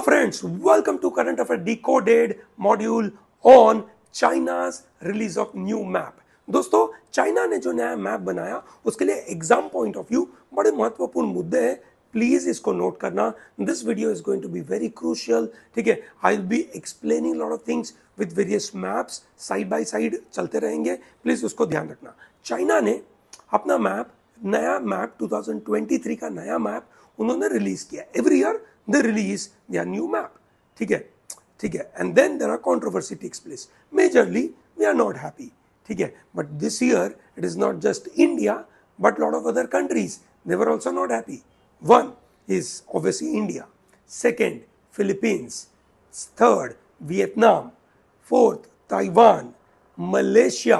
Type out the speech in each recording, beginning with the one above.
friends, welcome to Current Affair Decoded module on China's release of new map. दोस्तों, China ने जो नया map बनाया उसके लिए एग्जाम पॉइंट ऑफ व्यू बड़े महत्वपूर्ण मुद्दे हैं. प्लीज इसको नोट करना. This video is going to be very crucial. ठीक है, I will be explaining lot of things with various maps side by side चलते रहेंगे. प्लीज उसको ध्यान रखना. चाइना ने अपना मैप, नया मैप 2023 का नया मैप उन्होंने रिलीज किया. Every year they release their new map. ठीक है, and then there are controversy takes place. Majorly we are not happy. ठीक है, but this year it is not just India but lot of other countries, they were also not happy. One is obviously India, second Philippines, third Vietnam, fourth Taiwan, Malaysia,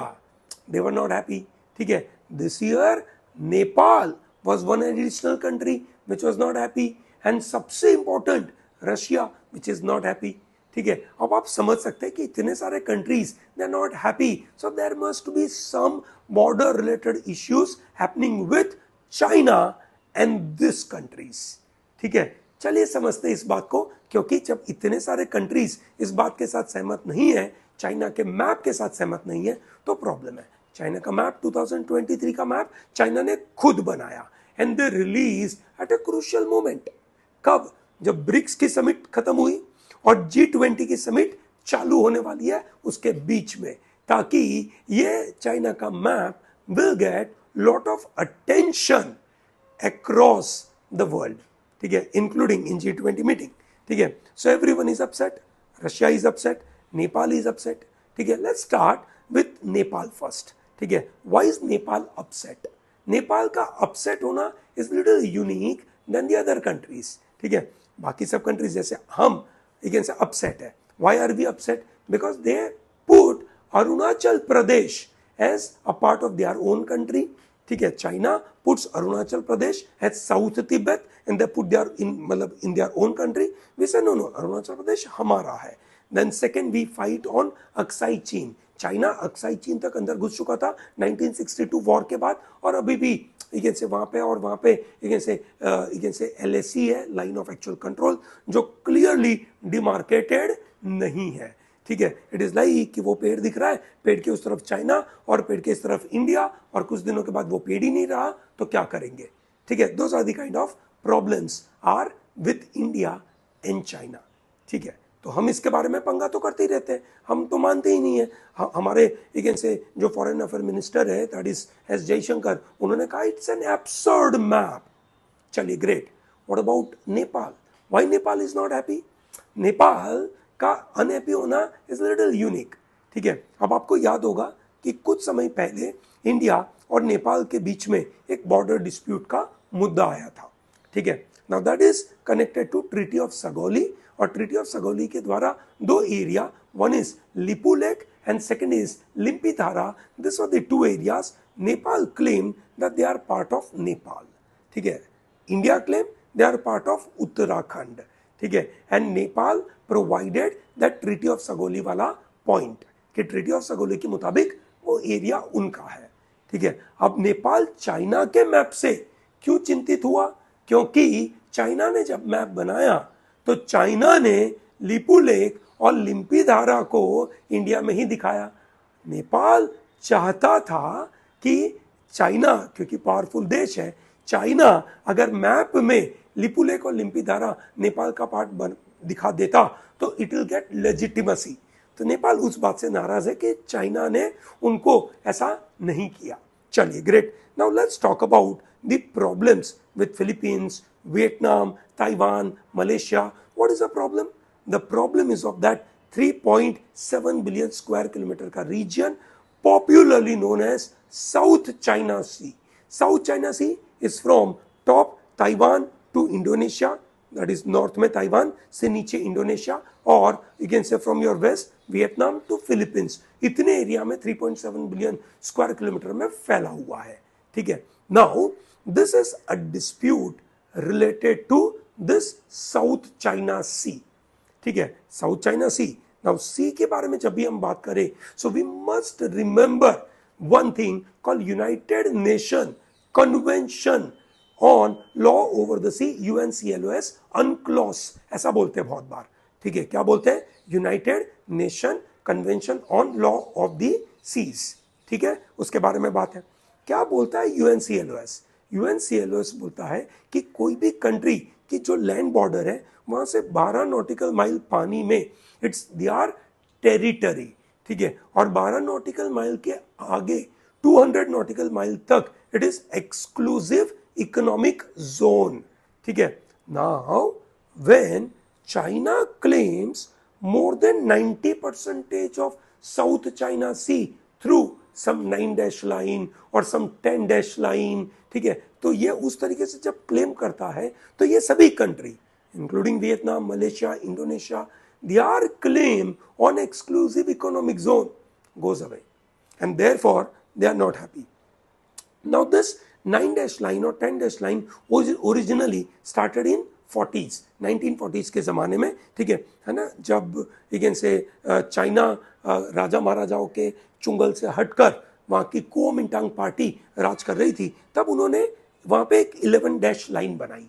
they were not happy. ठीक है, this year Nepal was one additional country which was not happy. And सबसे important Russia which is not happy. ठीक है, अब आप समझ सकते हैं कि इतने सारे countries they are not happy, so there must be some border related issues happening with China and this countries. ठीक है, चलिए समझते हैं इस बात को, क्योंकि जब इतने सारे कंट्रीज इस बात के साथ सहमत नहीं है, चाइना के मैप के साथ सहमत नहीं है, तो प्रॉब्लम है. चाइना का मैप 2023 का मैप चाइना ने खुद बनाया and they release at a crucial moment. कब? जब ब्रिक्स की समिट खत्म हुई और G20 की समिट चालू होने वाली है उसके बीच में, ताकि ये चाइना का map will get lot of attention across the world. ठीक है, इंक्लूडिंग इन G20 मीटिंग. ठीक है, so everyone is upset. Russia is upset, Nepal is upset. ठीक है, let's start with Nepal first. ठीक है, why is Nepal upset? Nepal का अपसेट होना is little unique then the other countries. ठीक है, बाकी सब कंट्रीज जैसे हम again से अपसेट है. Why are we upset? Because they put Arunachal Pradesh as a part of their own country. ठीक है, China puts Arunachal Pradesh as south Tibet and they put their in their own country. We say no, Arunachal Pradesh हमारा है. Then second we fight on Aksai Chin. China Aksai Chin तक अंदर घुस चुका था 1962 war के बाद, और अभी भी से वहां पे और वहां पे से LAC है, लाइन ऑफ एक्चुअल कंट्रोल, जो क्लियरली डिमार्केटेड नहीं है. ठीक है, इट इज लाइक कि वो पेड़ दिख रहा है, पेड़ के उस तरफ चाइना और पेड़ के इस तरफ इंडिया, और कुछ दिनों के बाद वो पेड़ ही नहीं रहा, तो क्या करेंगे? ठीक है, those are the kind of problems are with India and China. ठीक है, तो हम इसके बारे में पंगा तो करते ही रहते हैं, हम तो मानते ही नहीं है. हमारे से जो फॉरेन अफेयर मिनिस्टर है, दैट इज एस जयशंकर, उन्होंने कहा इट्स एन एब्सर्ड मैप. चलिए, great. What about Nepal? Why Nepal is not happy? Nepal का अनहैप्पी होना इज लिटिल यूनिक. ठीक है, अब आपको याद होगा कि कुछ समय पहले इंडिया और नेपाल के बीच में एक बॉर्डर डिस्प्यूट का मुद्दा आया था. ठीक है, now that is connected to treaty of Sagauli, और ट्रीटी ऑफ सगौली के द्वारा दो area, one is Lipulekh and second is Limpiyadhura, this are the two areas. Nepal claim that they are part of Nepal. ठीक है, India claim they are part of Uttarakhand. ठीक है, and Nepal provided that treaty of Sagauli वाला point कि treaty of Sagauli के मुताबिक वो area उनका है. ठीक है, अब नेपाल चाइना के मैप से क्यों चिंतित हुआ? क्योंकि चाइना ने जब मैप बनाया तो चाइना ने लिपू लेक और लिम्पीधारा को इंडिया में ही दिखाया. नेपाल चाहता था कि चाइना, क्योंकि पावरफुल देश है, चाइना अगर मैप में लिपू लेक और लिम्पीधारा नेपाल का पार्ट दिखा देता तो इट विल गेट लेजिटिमेसी. तो नेपाल उस बात से नाराज है कि चाइना ने उनको ऐसा नहीं किया. चलिए, great. Now let's talk about the problems with Philippines, Vietnam, Taiwan, Malaysia. What is the problem? The problem is of that 3.7 billion square kilometer का region, popularly known as South China Sea. South China Sea is from top Taiwan to Indonesia, that is north में Taiwan से नीचे Indonesia, और you can say from your west Vietnam to Philippines. इतने area में 3.7 billion square kilometre में फैला हुआ है. ठीक है, now this is a dispute related to this South China Sea. ठीक है, South China Sea. Now sea के बारे में जब भी हम बात करें, so we must remember one thing called United Nation Convention on law over the sea, UNCLOS, UNCLOS ऐसा बोलते हैं बहुत बार, ठीक है, क्या बोलते हैं, United Nation Convention on law of the seas, ठीक है, उसके बारे में बात है। क्या बोलता है UNCLOS? UNCLOS बोलता है कि कोई भी कंट्री की जो लैंड बॉर्डर है वहां से 12 नॉटिकल माइल पानी में इट्स देयर टेरिटरी, ठीक है, और 12 नॉटिकल माइल के आगे 200 नॉटिकल माइल तक it is exclusive economic zone, ठीक है। Now when China claims more than 90% of South China Sea through some 9 line or some 10 line, ठीक है, तो ये उस तरीके से जब क्लेम करता है तो ये सभी country including Vietnam, Malaysia, Indonesia, their claim on exclusive economic zone goes away and therefore they are not happy. Now this 9 line or 10 line was originally started in 40s, 1940s के ज़माने में, ठीक है ना, जब अगेन से China राजा महाराजाओं के चुंगल से हटकर वहाँ की कुओमिंटांग पार्टी राज कर रही थी, तब उन्होंने वहाँ पे एक 11 लाइन बनाई।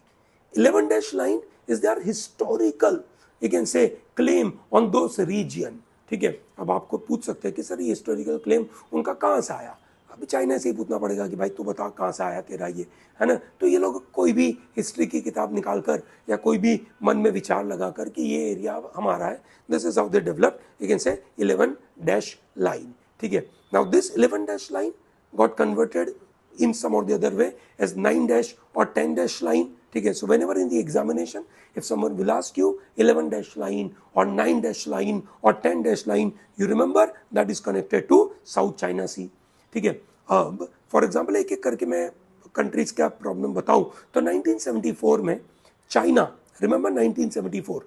11 line is there historical again से क्लेम ऑन दोस रीजन, ठीक है। अब आपको पूछ सकते हैं कि सर ये हिस्टोरिकल क्लेम उनका कहाँ से आया, अभी चाइना से ही पूछना पड़ेगा कि भाई तू बता कहाँ से आया तेरा ये, है ना। तो ये लोग कोई भी हिस्ट्री की किताब निकाल कर या कोई भी मन में विचार लगा कर कि ये एरिया हमारा है, this is how they develop, you can से 11 लाइन, ठीक है। Now this 11 line got converted in some or the other way as 9 or 10 line, ठीक है। So whenever in the examination if someone will ask you 11 line or 9 line or 10 line, you remember that is connected to South China Sea, ठीक है। अब for example एक एक करके मैं countries का प्रॉब्लम बताऊं तो 1974 में चाइना, रिमेंबर 1974,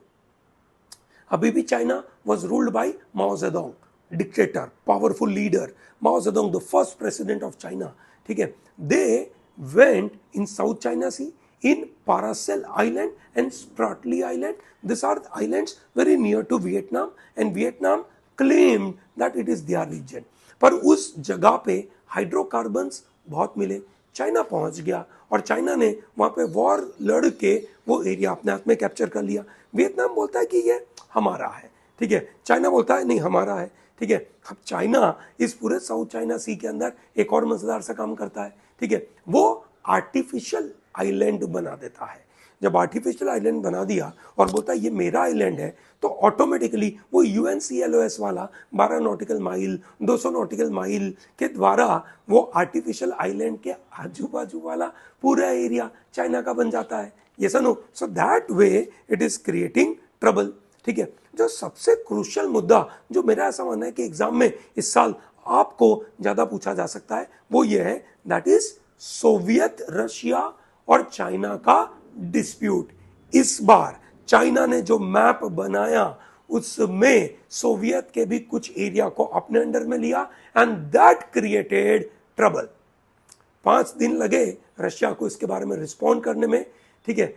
अभी भी China was ruled by Mao Zedong, dictator, powerful leader, Mao Zedong the first president of China, ठीक है। They went in South China Sea, in Paracel island and Spratly island, this are islands very near to Vietnam and Vietnam claimed that it is their region, पर उस जगह पे hydrocarbons बहुत मिले, China पहुंच गया और चाइना ने वहां पे वॉर लड़ के वो एरिया अपने हाथ में कैप्चर कर लिया। वियतनाम बोलता है कि ये हमारा है, ठीक है, चाइना बोलता है नहीं हमारा है, ठीक है। अब चाइना इस पूरे साउथ चाइना सी के अंदर एक और मजेदार सा काम करता है, ठीक है, वो आर्टिफिशियल आइलैंड बना देता है। जब आर्टिफिशियल आइलैंड बना दिया और बोलता है ये मेरा आइलैंड है, तो ऑटोमेटिकली वो UNCLOS वाला 12 नॉटिकल माइल, 200 नॉटिकल माइल के द्वारा वो आर्टिफिशियल आइलैंड के आजू बाजू वाला पूरा एरिया चाइना का बन जाता है। ये सुनो, so that way it is creating trouble, ठीक है। जो सबसे क्रूशियल मुद्दा जो मेरा ऐसा मानना है कि एग्जाम में इस साल आपको ज्यादा पूछा जा सकता है वो ये है, दैट इज सोवियत रशिया और चाइना का डिस्प्यूट। इस बार चाइना ने जो मैप बनाया उसमें सोवियत के भी कुछ एरिया को अपने अंडर में लिया एंड दैट क्रिएटेड ट्रबल। 5 दिन लगे रशिया को इसके बारे में रिस्पॉन्ड करने में, ठीक है।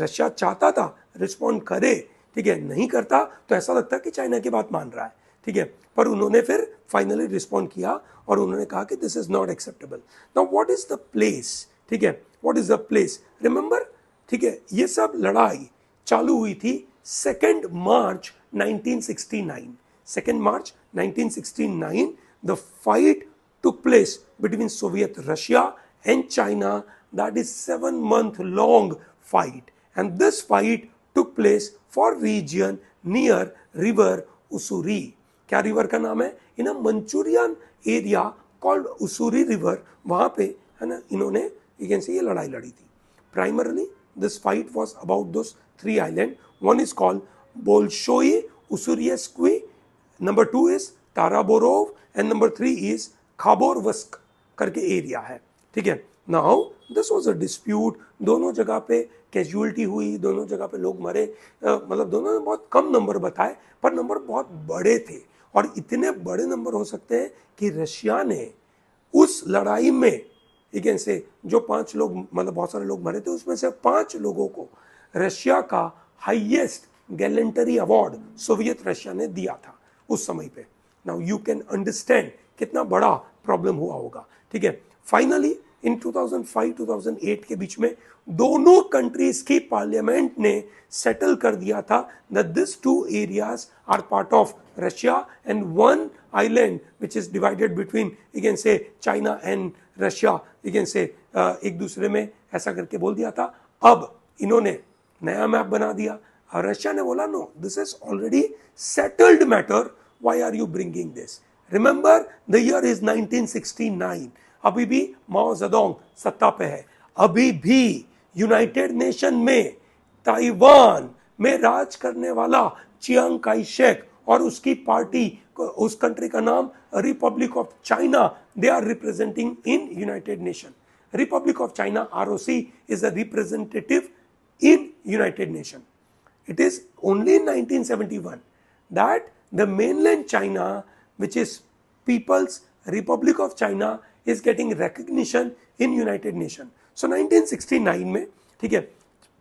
रशिया चाहता था रिस्पॉन्ड करे, ठीक है, नहीं करता तो ऐसा लगता कि चाइना की बात मान रहा है, ठीक है, पर उन्होंने फिर फाइनली रिस्पॉन्ड किया और उन्होंने कहा कि this is not acceptable. Now what is the place, ठीक है, what is the place, remember, ठीक है, ये सब लड़ाई चालू हुई थी 2 मार्च 1969, 2 मार्च 1969 the fight took place between Soviet Russia and China, that is 7-month long fight, and this fight took place for region near river Ussuri। क्या रिवर का नाम है, in a Manchurian area called Ussuri river, वहां पे है ना इन्होंने ये लड़ाई लड़ी थी। Primarily this fight was about those 3 island, one is called Bolshoi Ussuriysky, number 2 is Tarabarov and number 3 is Khabarovsk करके एरिया है, ठीक है। Now this was a dispute, दोनों जगह पे कैजुअलिटी हुई, दोनों जगह पे लोग मरे, मतलब दोनों ने बहुत कम नंबर बताए पर नंबर बहुत बड़े थे, और इतने बड़े नंबर हो सकते हैं कि रशिया ने उस लड़ाई में से जो 5 लोग, मतलब बहुत सारे लोग मरे थे, उसमें से 5 लोगों को रशिया का highest gallantry award Soviet Russia ने दिया था उस समय पे। नाउ यू कैन अंडरस्टैंड कितना बड़ा प्रॉब्लम हुआ होगा, ठीक है। फाइनली इन 2005-2008 के बीच में दोनों कंट्रीज की पार्लियामेंट ने सेटल कर दिया था that this two areas are part of Russia and one island which is divided between you can say China and Russia, you can say एक दूसरे में ऐसा करके बोल दिया था। अब इन्होंने नया मैप बना दिया और रशिया ने बोला no this is already settled matter, why are you bringing this. Remember the year is 1969, अभी भी माओ जेडोंग सत्ता पे है, अभी भी यूनाइटेड नेशन में ताइवान में राज करने वाला चियांग काई शेक और उसकी पार्टी, उस कंट्री का नाम republic of China, they are representing in United Nation. Republic of China ROC is a representative in United Nation. It is only in 1971 that the mainland China, which is People's Republic of China, is getting recognition in United Nation. So 1969 में, ठीक है,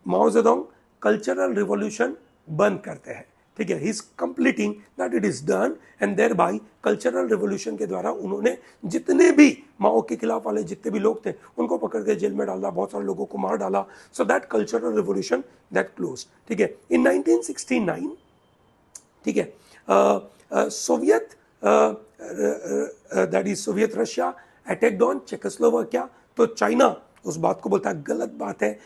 माओ Zedong cultural revolution बंद करते हैं, ठीक है, he is completing that it is done and thereby cultural revolution के द्वारा उन्होंने जितने भी माओ के खिलाफ वाले जितने भी लोग थे उनको पकड़ के जेल में डाला, बहुत सारे लोगों को मार डाला। So that cultural revolution that close, ठीक है। इन 1969, ठीक है, Soviet that is Soviet Russia attacked on Czechoslovakia, तो चाइना उस बात को बोलता है गलत बात है,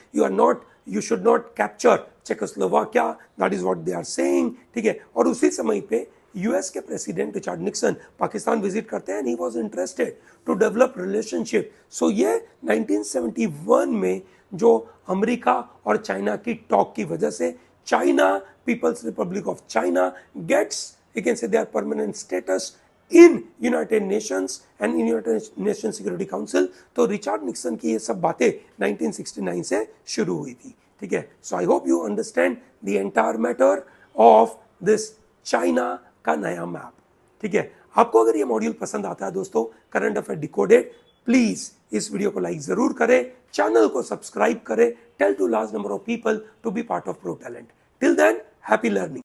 you should not capture Czechoslovakia, that is what they are saying, ठीक है। और उसी समय पे यूएस के president Richard Nixon Pakistan visit करते हैं and he was interested to develop relationship. So ये 1971 में जो अमेरिका और चाइना की टॉक की वजह से China, people's republic of China gets, you can say, their permanent status in United Nations and in United Nations Security Council। तो Richard Nixon की ये सब बातें 1969 से शुरू हुई थी, ठीक है। So I hope you understand the entire matter of this China का नया मैप, ठीक है। आपको अगर ये मॉड्यूल पसंद आता है दोस्तों, करंट अफेयर डिकोडेड, प्लीज इस वीडियो को लाइक जरूर करें, चैनल को सब्सक्राइब करें, tell to large number of people to be part of pro talent. Till then, happy learning.